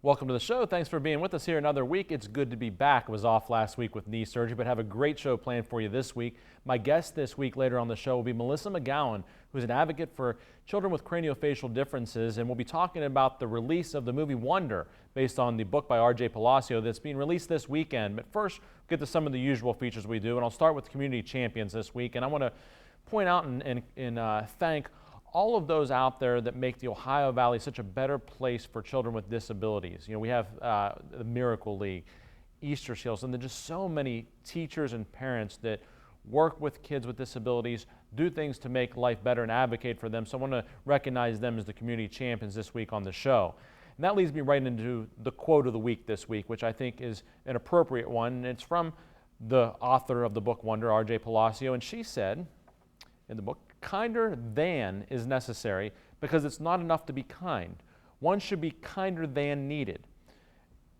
Welcome to the show. Thanks for being with us here another week. It's good to be back. I was off last week with knee surgery, but have a great show planned for you this week. My guest this week later on the show will be Melissa McGowan, who's an advocate for children with craniofacial differences, and we'll be talking about the release of the movie Wonder, based on the book by R.J. Palacio that's being released this weekend. But first, we'll get to some of the usual features we do, and I'll start with community champions this week. And I want to point out and thank all of those out there that make the Ohio Valley such a better place for children with disabilities. You know, we have the Miracle League, Easter Seals, and there's just so many teachers and parents that work with kids with disabilities, do things to make life better and advocate for them. So I want to recognize them as the community champions this week on the show. And that leads me right into the quote of the week this week, which I think is an appropriate one. And it's from the author of the book Wonder, R.J. Palacio, and she said in the book, "Kinder than is necessary because it's not enough to be kind. One should be kinder than needed."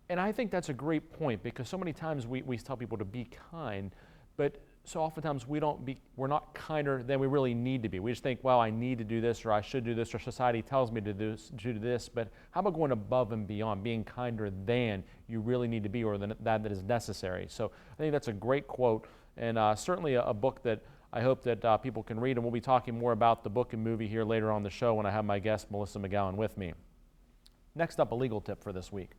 And I think that's a great point, because so many times we tell people to be kind, but so oftentimes we're not kinder than we really need to be. We just think, well, I need to do this, or I should do this, or society tells me to do this, but how about going above and beyond, being kinder than you really need to be, or that is necessary? So I think that's a great quote, and certainly a book that I hope that people can read, and we'll be talking more about the book and movie here later on the show when I have my guest, Melissa McGowan, with me. Next up, a legal tip for this week,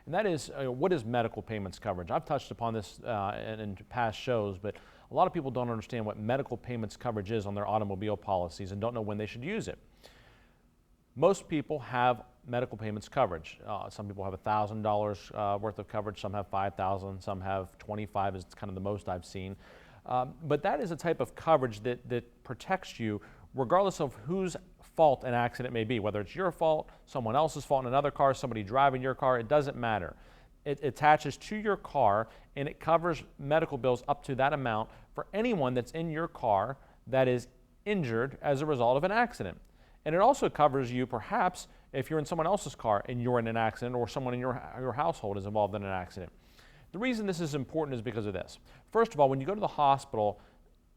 and that is, what is medical payments coverage? I've touched upon this in past shows, but a lot of people don't understand what medical payments coverage is on their automobile policies and don't know when they should use it. Most people have medical payments coverage. Some people have $1,000 worth of coverage, some have $5,000, some have $25,000 is kind of the most I've seen. But that is a type of coverage that protects you regardless of whose fault an accident may be, whether it's your fault, someone else's fault in another car, somebody driving your car, it doesn't matter. It attaches to your car, and it covers medical bills up to that amount for anyone that's in your car that is injured as a result of an accident. And it also covers you perhaps if you're in someone else's car and you're in an accident, or someone in your household is involved in an accident. The reason this is important is because of this. First of all, when you go to the hospital,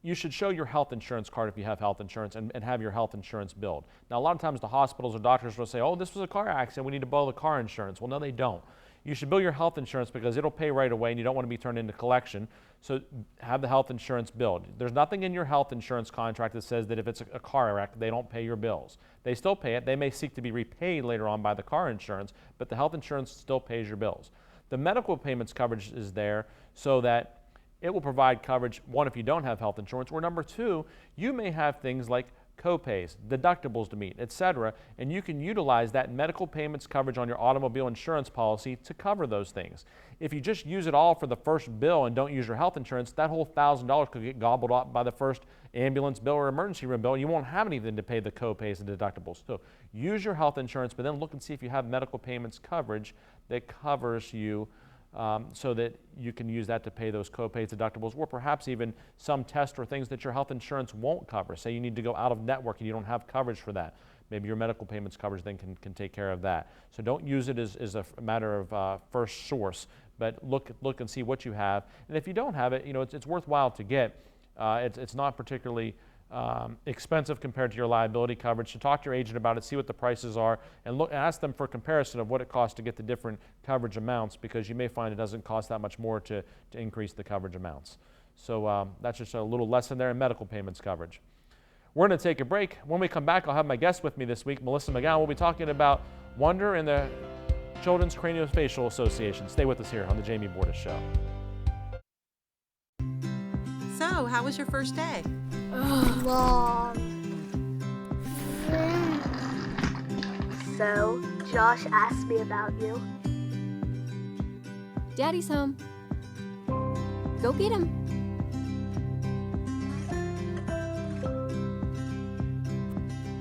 you should show your health insurance card if you have health insurance, and have your health insurance billed. Now, a lot of times the hospitals or doctors will say, oh, this was a car accident, we need to bill the car insurance. Well, no, they don't. You should bill your health insurance because it'll pay right away, and you don't want to be turned into collection. So have the health insurance billed. There's nothing in your health insurance contract that says that if it's a car wreck, they don't pay your bills. They still pay it. They may seek to be repaid later on by the car insurance, but the health insurance still pays your bills. The medical payments coverage is there so that it will provide coverage, one, if you don't have health insurance, or number two, you may have things like co-pays, deductibles to meet, etc., and you can utilize that medical payments coverage on your automobile insurance policy to cover those things. If you just use it all for the first bill and don't use your health insurance, that whole $1,000 could get gobbled up by the first ambulance bill or emergency room bill, and you won't have anything to pay the co-pays and deductibles. So use your health insurance, but then look and see if you have medical payments coverage that covers you, so that you can use that to pay those co-pays, deductibles, or perhaps even some tests or things that your health insurance won't cover. Say you need to go out of network and you don't have coverage for that. Maybe your medical payments coverage then can take care of that. So don't use it as a matter of first source, but look and see what you have. And if you don't have it, it's worthwhile to get. It's not particularly expensive compared to your liability coverage. So talk to your agent about it, see what the prices are, and ask them for a comparison of what it costs to get the different coverage amounts, because you may find it doesn't cost that much more to increase the coverage amounts. So that's just a little lesson there in medical payments coverage. We're going to take a break. When we come back, I'll have my guest with me this week, Melissa McGowan. We'll be talking about Wonder and the Children's Craniofacial Association. Stay with us here on the Jamie Bordas Show. So, how was your first day? Long. So, Josh asked me about you. Daddy's home. Go get him.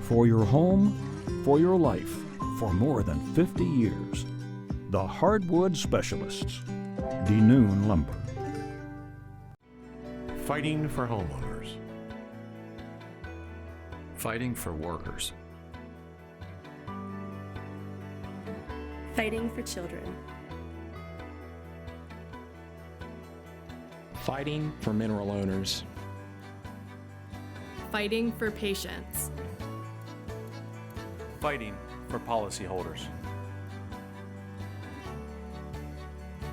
For your home, for your life, for more than 50 years. The Hardwood Specialists. DeNoon Lumber. Fighting for homeowners. Fighting for workers. Fighting for children. Fighting for mineral owners. Fighting for patients. Fighting for policyholders.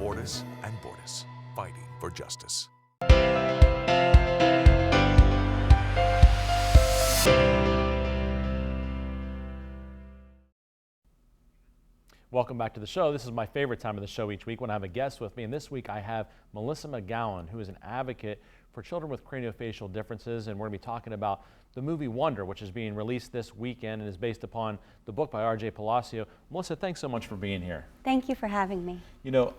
Bordas and Bordas, fighting for justice. Welcome back to the show. This is my favorite time of the show each week when I have a guest with me. And this week I have Melissa McGowan, who is an advocate for children with craniofacial differences. And we're going to be talking about the movie Wonder, which is being released this weekend and is based upon the book by R.J. Palacio. Melissa, thanks so much for being here. Thank you for having me. You know,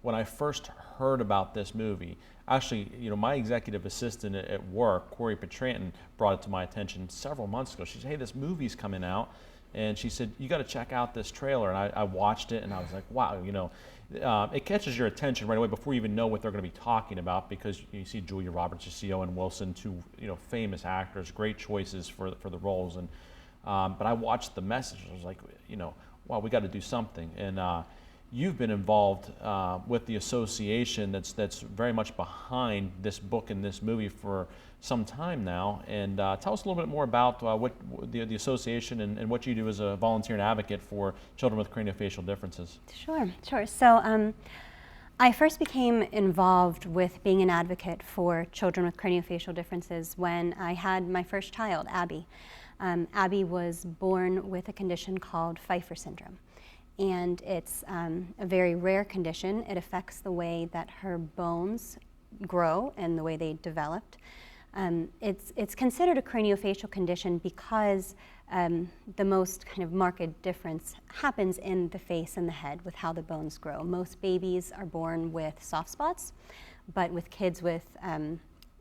when I first heard about this movie, actually, my executive assistant at work, Corey Petranton, brought it to my attention several months ago. She said, hey, this movie's coming out. And she said, you got to check out this trailer. And I watched it and I was like, wow, it catches your attention right away before you even know what they're going to be talking about, because you see Julia Roberts, you see Owen Wilson, two famous actors, great choices for the roles. And but I watched the message. I was like, wow, we got to do something. And you've been involved with the association that's very much behind this book and this movie for some time now. And tell us a little bit more about what the association and what you do as a volunteer and advocate for children with craniofacial differences. Sure. So I first became involved with being an advocate for children with craniofacial differences when I had my first child, Abby. Abby was born with a condition called Pfeiffer syndrome. And it's a very rare condition. It affects the way that her bones grow and the way they developed. It's considered a craniofacial condition because the most kind of marked difference happens in the face and the head with how the bones grow. Most babies are born with soft spots, but with kids with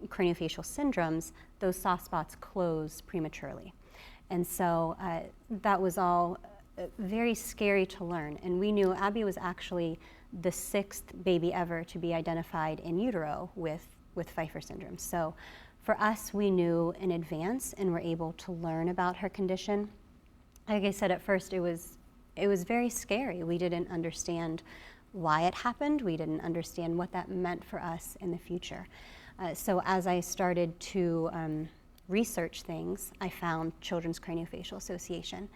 craniofacial syndromes, those soft spots close prematurely. And so that was all very scary to learn. And we knew Abby was actually the 6th baby ever to be identified in utero with Pfeiffer syndrome. So for us, we knew in advance and were able to learn about her condition. Like I said, at first it was very scary. We didn't understand why it happened. We didn't understand what that meant for us in the future. So as I started to research things, I found Children's Craniofacial Association.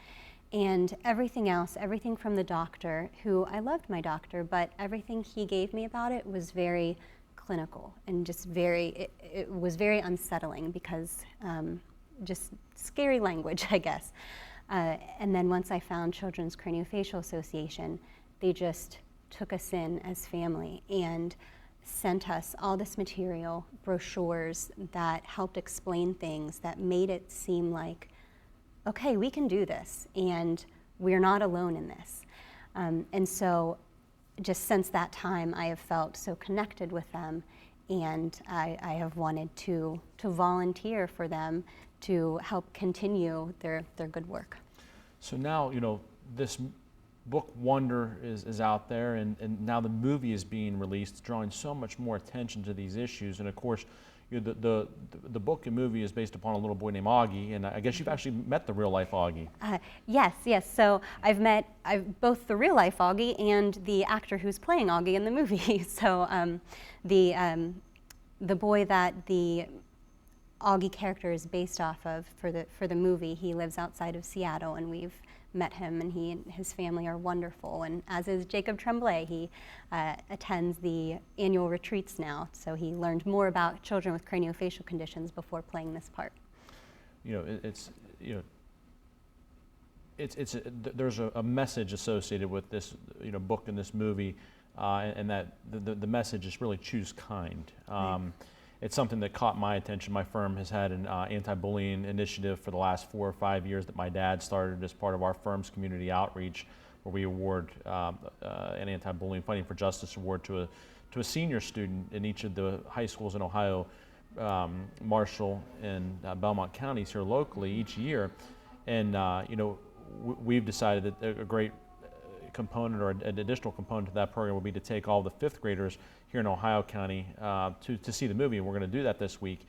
And everything else, everything from the doctor, who I loved my doctor, but everything he gave me about it was very clinical and just it was very unsettling because just scary language, I guess. And then once I found Children's Craniofacial Association, they just took us in as family and sent us all this material, brochures that helped explain things, that made it seem like, okay, we can do this, and we're not alone in this. And so just since that time, I have felt so connected with them, and I have wanted to volunteer for them to help continue their good work. So now, this book Wonder is out there, and now the movie is being released, drawing so much more attention to these issues. And of course, the book and movie is based upon a little boy named Augie, and I guess you've actually met the real life Augie. Yes. So I've met both the real life Augie and the actor who's playing Augie in the movie. So the boy that the Augie character is based off of for the movie, he lives outside of Seattle, and we've met him, and he and his family are wonderful. And as is Jacob Tremblay, he attends the annual retreats now, so he learned more about children with craniofacial conditions before playing this part. There's a message associated with this book and this movie, and that the message is really choose kind. It's something that caught my attention. My firm has had an anti-bullying initiative for the last 4 or 5 years that my dad started as part of our firm's community outreach, where we award an anti-bullying Fighting for Justice award to a senior student in each of the high schools in Ohio, Marshall and Belmont counties here locally each year. And we've decided that a great component or an additional component to that program will be to take all the 5th graders here in Ohio County to see the movie, and we're going to do that this week.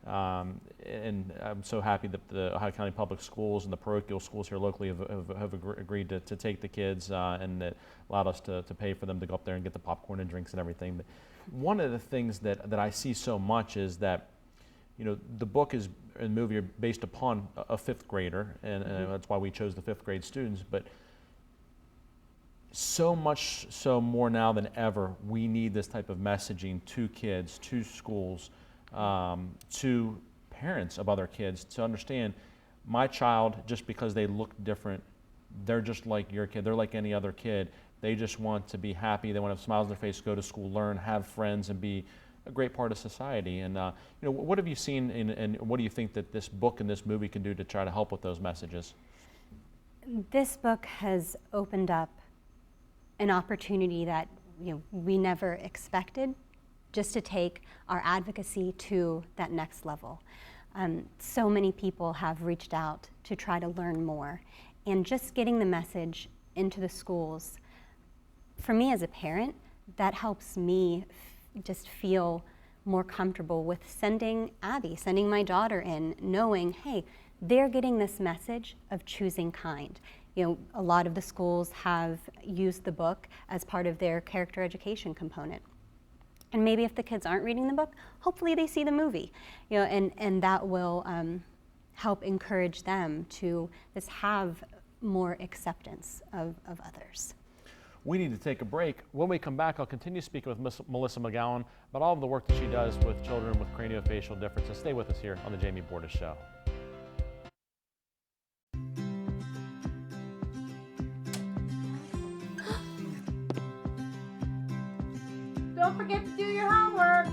And I'm so happy that the Ohio County Public Schools and the parochial schools here locally have agreed to take the kids, and that allowed us to pay for them to go up there and get the popcorn and drinks and everything. But one of the things that I see so much is that the book and the movie are based upon a 5th grader, and that's why we chose the 5th grade students. But so much so more now than ever, we need this type of messaging to kids, to schools, to parents of other kids to understand my child, just because they look different, they're just like your kid. They're like any other kid. They just want to be happy. They want to have smiles on their face, go to school, learn, have friends, and be a great part of society. And what have you seen and what do you think that this book and this movie can do to try to help with those messages? This book has opened up an opportunity that we never expected, just to take our advocacy to that next level. So many people have reached out to try to learn more, and just getting the message into the schools, for me as a parent, that helps me just feel more comfortable with sending my daughter in, knowing, hey, they're getting this message of choosing kind. A lot of the schools have used the book as part of their character education component. And maybe if the kids aren't reading the book, hopefully they see the movie, and that will help encourage them to just have more acceptance of others. We need to take a break. When we come back, I'll continue speaking with Melissa McGowan about all of the work that she does with children with craniofacial differences. Stay with us here on the Jamie Bordas Show. Don't forget to do your homework.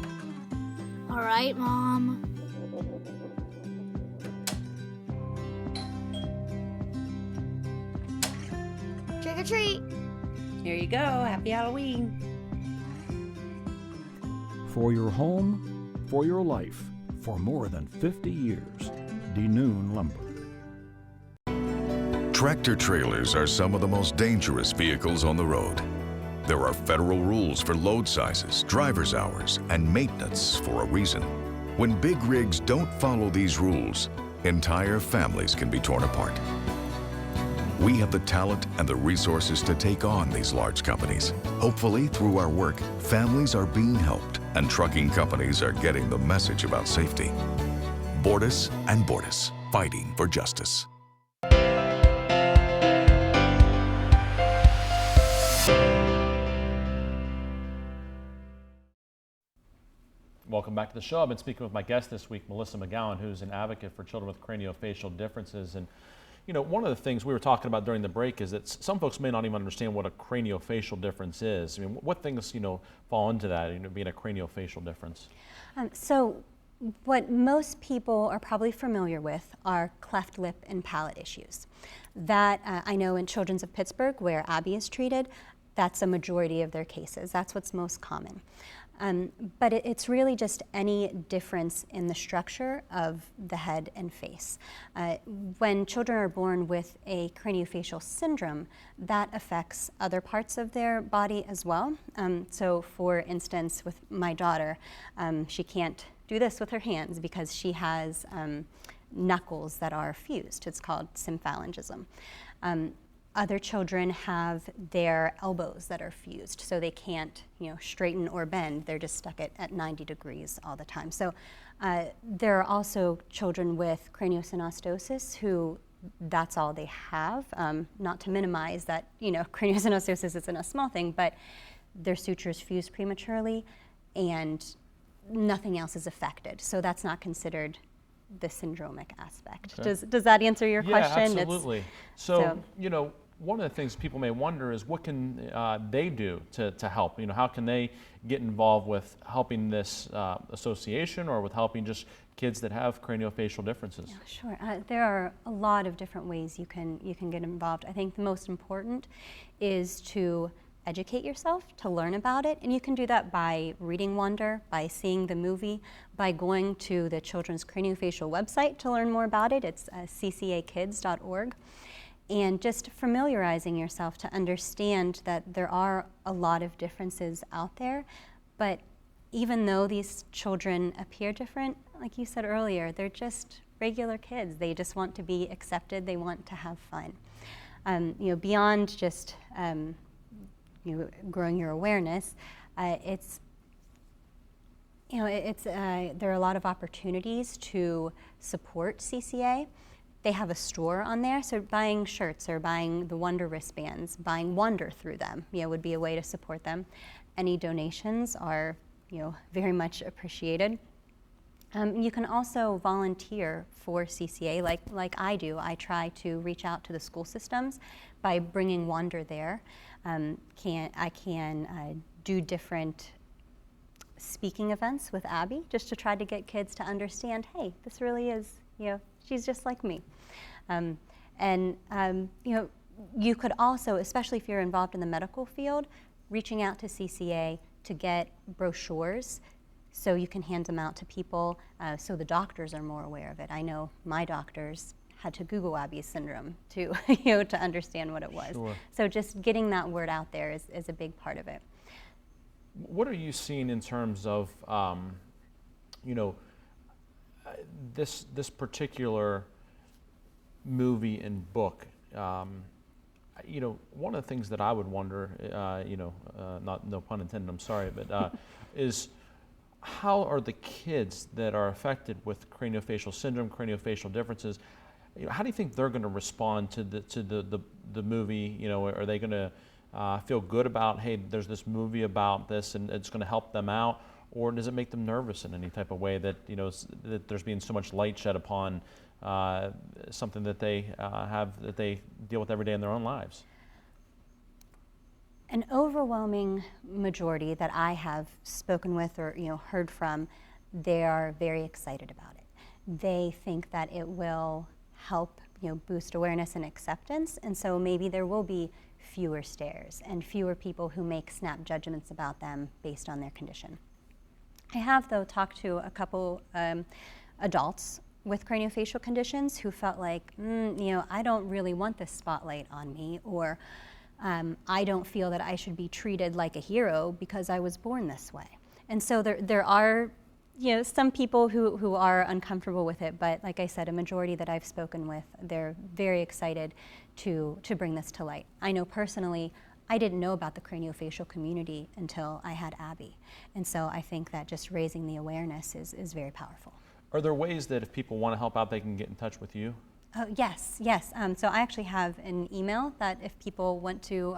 All right, Mom. Trick or treat. Here you go. Happy Halloween. For your home, for your life, for more than 50 years, DeNoon Lumber. Tractor trailers are some of the most dangerous vehicles on the road. There are federal rules for load sizes, driver's hours, and maintenance for a reason. When big rigs don't follow these rules, entire families can be torn apart. We have the talent and the resources to take on these large companies. Hopefully, through our work, families are being helped and trucking companies are getting the message about safety. Bordas and Bordas, fighting for justice. Welcome back to the show. I've been speaking with my guest this week, Melissa McGowan, who's an advocate for children with craniofacial differences. And one of the things we were talking about during the break is that some folks may not even understand what a craniofacial difference is. I mean, what things, fall into that, being a craniofacial difference? So what most people are probably familiar with are cleft lip and palate issues. That I know in Children's of Pittsburgh, where Abby is treated, that's a majority of their cases. That's what's most common. But it's really just any difference in the structure of the head and face. When children are born with a craniofacial syndrome, that affects other parts of their body as well. So for instance, with my daughter, she can't do this with her hands because she has knuckles that are fused. It's called symphalangism. Other children have their elbows that are fused, so they can't, straighten or bend. They're just stuck at 90 degrees all the time. So there are also children with craniosynostosis who that's all they have. Not to minimize that, craniosynostosis isn't a small thing, but their sutures fuse prematurely and nothing else is affected. So that's not considered the syndromic aspect. Okay. Does that answer your question? Yeah, absolutely. So, one of the things people may wonder is what can they do to help? How can they get involved with helping this association or with helping just kids that have craniofacial differences? Yeah, sure. There are a lot of different ways you can get involved. I think the most important is to educate yourself, to learn about it, and you can do that by reading Wonder, by seeing the movie, by going to the Children's Craniofacial website to learn more about it. It's ccakids.org. And just familiarizing yourself to understand that there are a lot of differences out there, but even though these children appear different, like you said earlier, they're just regular kids. They just want to be accepted. They want to have fun. Beyond just growing your awareness, there are a lot of opportunities to support CCA. they have a store on there, so buying shirts or buying the Wonder wristbands, buying Wonder through them, would be a way to support them. Any donations are, very much appreciated. You can also volunteer for CCA like I do. I try to reach out to the school systems by bringing Wonder there. I can do different speaking events with Abby just to try to get kids to understand, hey, this really is, she's just like me. You could also, especially if you're involved in the medical field, reaching out to CCA to get brochures so you can hand them out to people so the doctors are more aware of it. I know my doctors had to Google Abby's syndrome to, to understand what it was. Sure. So just getting that word out there is a big part of it. What are you seeing in terms of, this particular movie and book? One of the things that I would wonder, no pun intended, I'm sorry, but is how are the kids that are affected with craniofacial syndrome, craniofacial differences, how do you think they're going to respond to the movie? Are they going to feel good about, hey, there's this movie about this and it's going to help them out, or does it make them nervous in any type of way that that there's being so much light shed upon something that they that they deal with every day in their own lives? An overwhelming majority that I have spoken with or heard from, they are very excited about it. They think that it will help boost awareness and acceptance, and so maybe there will be fewer stares and fewer people who make snap judgments about them based on their condition. I have, though, talked to a couple adults with craniofacial conditions who felt like, I don't really want this spotlight on me, or I don't feel that I should be treated like a hero because I was born this way. And so there are some people who are uncomfortable with it, but like I said, a majority that I've spoken with, they're very excited to bring this to light. I know personally, I didn't know about the craniofacial community until I had Abby. And so I think that just raising the awareness is very powerful. Are there ways that if people want to help out, they can get in touch with you? Yes. So I actually have an email that if people want to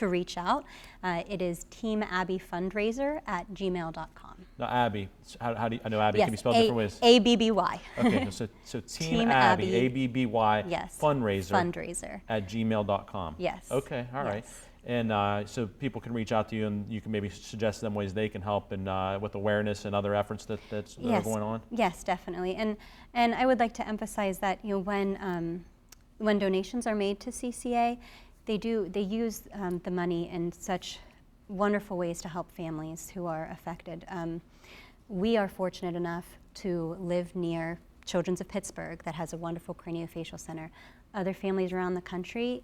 reach out, it is teamabbyfundraiser@gmail.com. Now, Abby, how do you, I know Abby can be spelled different ways. ABBY. Okay, so Team Abby, ABBY, yes. fundraiser @gmail.com. Yes. Okay, all right. Yes. And so people can reach out to you, and you can maybe suggest them ways they can help and with awareness and other efforts that are going on. Yes, definitely. And I would like to emphasize that when donations are made to CCA, they use the money in such wonderful ways to help families who are affected. We are fortunate enough to live near Children's of Pittsburgh that has a wonderful craniofacial center. Other families around the country,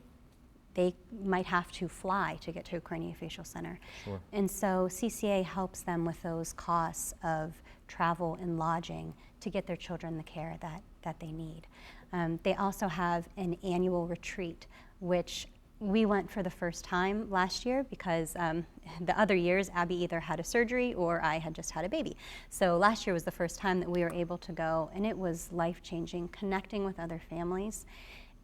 they might have to fly to get to a craniofacial center. Sure. And so CCA helps them with those costs of travel and lodging to get their children the care that they need. They also have an annual retreat, which we went for the first time last year because the other years Abby either had a surgery or I had just had a baby. So last year was the first time that we were able to go, and it was life-changing, connecting with other families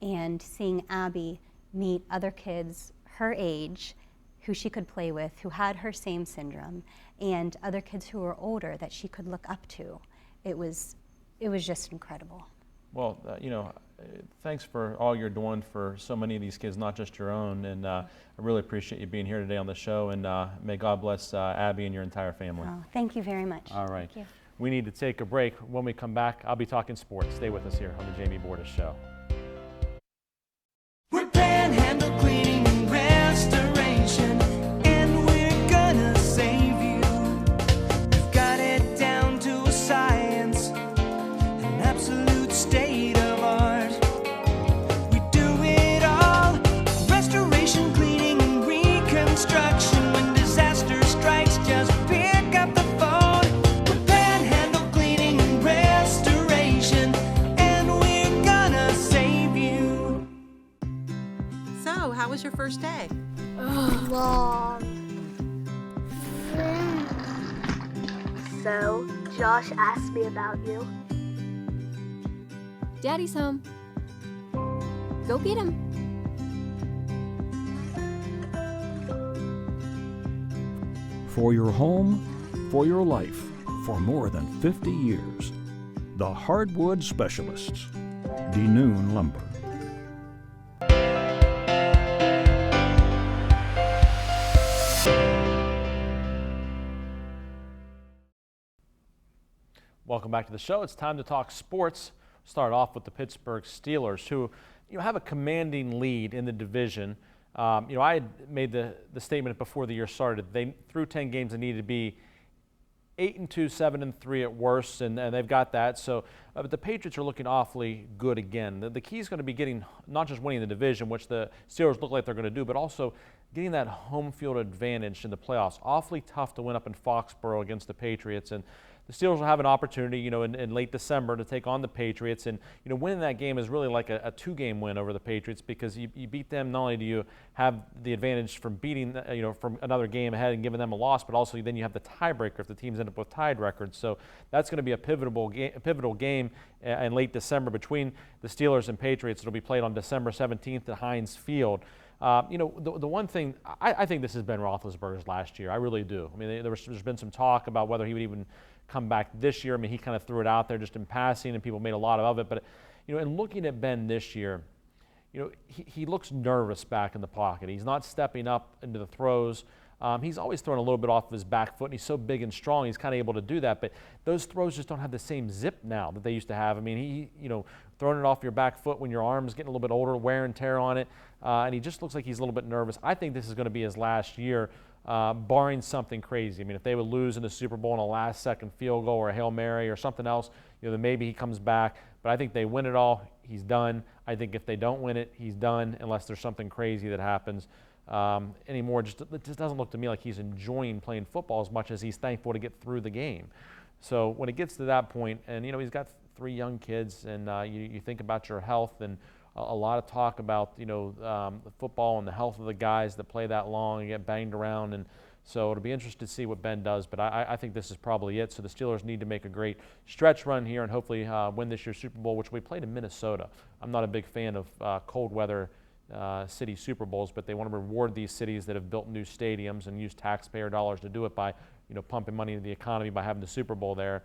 and seeing Abby meet other kids her age who she could play with, who had her same syndrome, and other kids who were older that she could look up to. It was just incredible. Well, thanks for all you're doing for so many of these kids, not just your own, and I really appreciate you being here today on the show, and may God bless Abby and your entire family. Oh, thank you very much. All right. Thank you. We need to take a break. When we come back, I'll be talking sports. Stay with us here on the Jamie Bordas Show. We're Panhandle Cleaning and Restoration, and we're gonna save you. We've got it down to a science, an absolute state of art. We do it all, restoration, cleaning, and reconstruction. When disaster strikes, just pick up the phone. We're Panhandle Cleaning and Restoration, and we're gonna save you. So, how was your first day? Long. So, Josh asked me about you. Daddy's home. Go get him. For your home, for your life, for more than 50 years. The Hardwood Specialists. DeNoon Lumber. Welcome back to the show. It's time to talk sports. Start off with the Pittsburgh Steelers, who have a commanding lead in the division. I had made the statement before the year started. They through 10 games, they needed to be 8-2, 7-3 at worst, and they've got that. So, but the Patriots are looking awfully good again. The key is going to be getting not just winning the division, which the Steelers look like they're going to do, but also getting that home field advantage in the playoffs. Awfully tough to win up in Foxborough against the Patriots, and the Steelers will have an opportunity, in late December to take on the Patriots, and winning that game is really like a two-game win over the Patriots, because you beat them. Not only do you have the advantage from beating, from another game ahead and giving them a loss, but also then you have the tiebreaker if the teams end up with tied records. So that's going to be a pivotal game in late December between the Steelers and Patriots. It'll be played on December 17th at Heinz Field. The one thing, I think this is Ben Roethlisberger's last year. I really do. I mean, there's been some talk about whether he would even come back this year. I mean, he kind of threw it out there just in passing, and people made a lot of it. But, in looking at Ben this year, he looks nervous back in the pocket. He's not stepping up into the throws. He's always thrown a little bit off of his back foot, and he's so big and strong, he's kind of able to do that. But those throws just don't have the same zip now that they used to have. I mean, he throwing it off your back foot when your arm's getting a little bit older, wear and tear on it, and he just looks like he's a little bit nervous. I think this is going to be his last year, barring something crazy. I mean, if they would lose in the Super Bowl in a last-second field goal or a Hail Mary or something else, then maybe he comes back. But I think they win it all, he's done. I think if they don't win it, he's done, unless there's something crazy that happens anymore. It just doesn't look to me like he's enjoying playing football as much as he's thankful to get through the game. So when it gets to that point, and he's got 3 young kids, and you think about your health, and a lot of talk about the football and the health of the guys that play that long and get banged around, and so it'll be interesting to see what Ben does. But I think this is probably it. So the Steelers need to make a great stretch run here and hopefully win this year's Super Bowl, which we played in Minnesota. I'm not a big fan of cold weather city Super Bowls, but they want to reward these cities that have built new stadiums and use taxpayer dollars to do it by pumping money into the economy by having the Super Bowl there.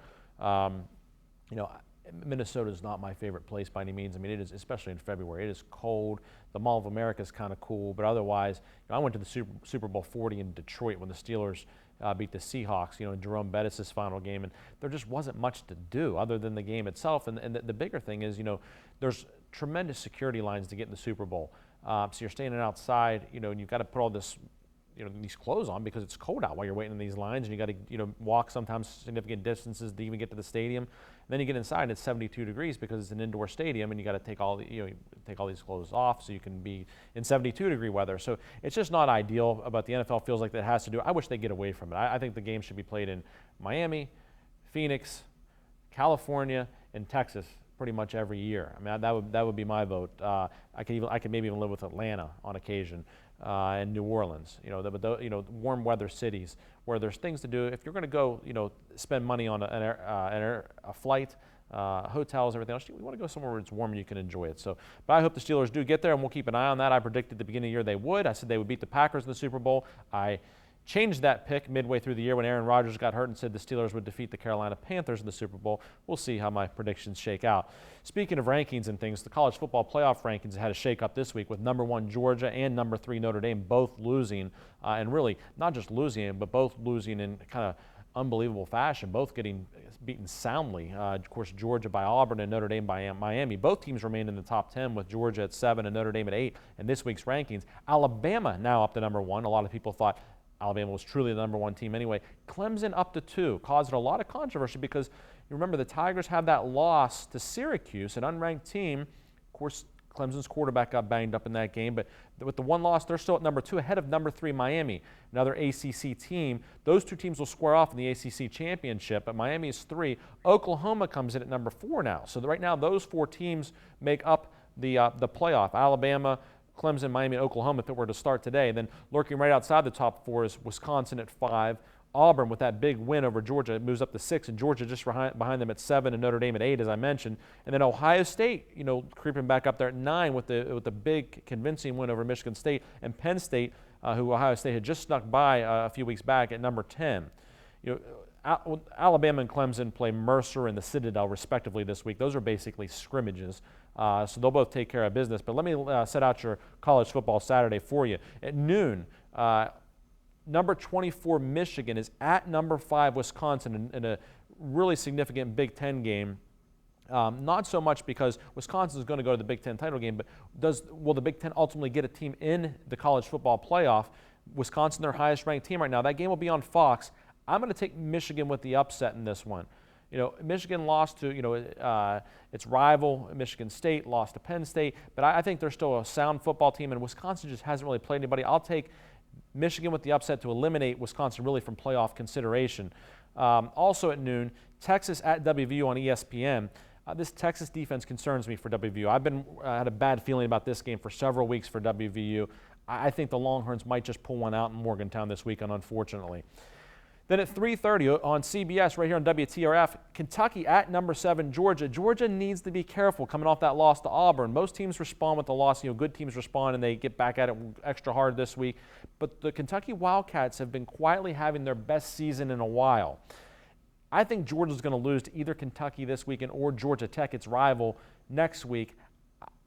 Minnesota is not my favorite place by any means. I mean, it is, especially in February. It is cold. The Mall of America is kind of cool, but otherwise, I went to the Super Bowl 40 in Detroit when the Steelers beat the Seahawks, in Jerome Bettis' final game, and there just wasn't much to do other than the game itself. And the bigger thing is, there's tremendous security lines to get in the Super Bowl. So you're standing outside, and you've got to put all this, these clothes on because it's cold out while you're waiting in these lines, and you got to, walk sometimes significant distances to even get to the stadium. And then you get inside, and it's 72 degrees because it's an indoor stadium, and you got to take all these clothes off so you can be in 72-degree weather. So it's just not ideal. But the NFL feels like that has to do. I wish they get away from it. I think the game should be played in Miami, Phoenix, California, and Texas pretty much every year. I mean, that would be my vote. I could maybe even live with Atlanta on occasion, and New Orleans. Warm weather cities where there's things to do. If you're going to go, spend money on a flight, hotels, everything else, we want to go somewhere where it's warm and you can enjoy it. So, but I hope the Steelers do get there, and we'll keep an eye on that. I predicted at the beginning of the year they would. I said they would beat the Packers in the Super Bowl. I changed that pick midway through the year when Aaron Rodgers got hurt and said the Steelers would defeat the Carolina Panthers in the Super Bowl. We'll see how my predictions shake out. Speaking of rankings and things, the college football playoff rankings had a shake-up this week with number 1 Georgia and number 3 Notre Dame both losing, and really not just losing, but both losing in kind of unbelievable fashion, both getting beaten soundly. Of course, Georgia by Auburn and Notre Dame by Miami. Both teams remain in the top 10 with Georgia at 7 and Notre Dame at 8 in this week's rankings. Alabama now up to number 1. A lot of people thought Alabama was truly the number 1 team anyway. Clemson up to 2, caused a lot of controversy because you remember the Tigers had that loss to Syracuse, an unranked team. Of course, Clemson's quarterback got banged up in that game, but with the one loss, they're still at number 2, ahead of number 3 Miami, another ACC team. Those 2 teams will square off in the ACC championship, but Miami is 3. Oklahoma comes in at number 4 now. So right now, those 4 teams make up the playoff. Alabama, Clemson, Miami, and Oklahoma if it were to start today. Then lurking right outside the top 4 is Wisconsin at 5, Auburn with that big win over Georgia. It moves up to 6, and Georgia just behind them at 7, and Notre Dame at 8, as I mentioned. And then Ohio State, creeping back up there at 9 with the big convincing win over Michigan State, and Penn State, who Ohio State had just snuck by a few weeks back at number 10. Alabama and Clemson play Mercer and the Citadel respectively this week. Those are basically scrimmages, so they'll both take care of business. But let me set out your college football Saturday for you. At noon, number 24 Michigan is at number 5 Wisconsin in a really significant Big Ten game. Not so much because Wisconsin is going to go to the Big Ten title game, but will the Big Ten ultimately get a team in the college football playoff? Wisconsin, their highest ranked team right now. That game will be on Fox. I'm going to take Michigan with the upset in this one. Michigan lost to its rival Michigan State, lost to Penn State, but I think they're still a sound football team, and Wisconsin just hasn't really played anybody. I'll take Michigan with the upset to eliminate Wisconsin really from playoff consideration. Also at noon, Texas at WVU on ESPN. This Texas defense concerns me for WVU. I've had a bad feeling about this game for several weeks for WVU. I think the Longhorns might just pull one out in Morgantown this weekend, unfortunately. Then at 3:30 on CBS, right here on WTRF, Kentucky at number 7 Georgia. Georgia needs to be careful coming off that loss to Auburn. Most teams respond with the loss. Good teams respond and they get back at it extra hard this week. But the Kentucky Wildcats have been quietly having their best season in a while. I think Georgia's going to lose to either Kentucky this weekend or Georgia Tech, its rival, next week.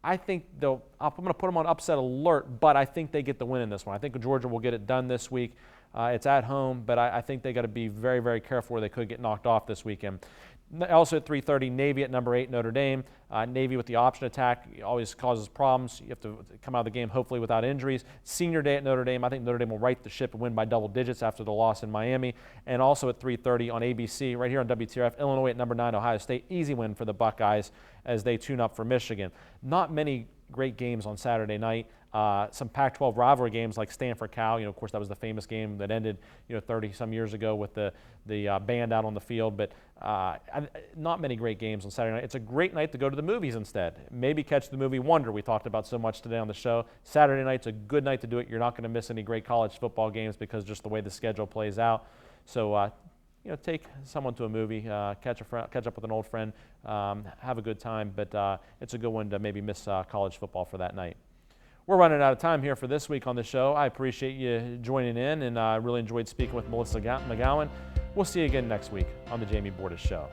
I think I'm going to put them on upset alert, but I think they get the win in this one. I think Georgia will get it done this week. It's at home, but I think they got to be very, very careful where they could get knocked off this weekend. Also at 3:30, Navy at number 8, Notre Dame. Navy with the option attack always causes problems. You have to come out of the game hopefully without injuries. Senior day at Notre Dame. I think Notre Dame will right the ship and win by double digits after the loss in Miami. And also at 3:30 on ABC, right here on WTRF, Illinois at number 9, Ohio State. Easy win for the Buckeyes as they tune up for Michigan. Not many great games on Saturday night. Some Pac-12 rivalry games like Stanford-Cal. Of course, that was the famous game that ended 30-some years ago with the band out on the field. But not many great games on Saturday night. It's a great night to go to the movies instead. Maybe catch the movie Wonder we talked about so much today on the show. Saturday night's a good night to do it. You're not going to miss any great college football games because just the way the schedule plays out. So take someone to a movie, catch up with an old friend, have a good time. But it's a good one to maybe miss college football for that night. We're running out of time here for this week on the show. I appreciate you joining in, and I really enjoyed speaking with Melissa McGowan. We'll see you again next week on the Jamie Bordas Show.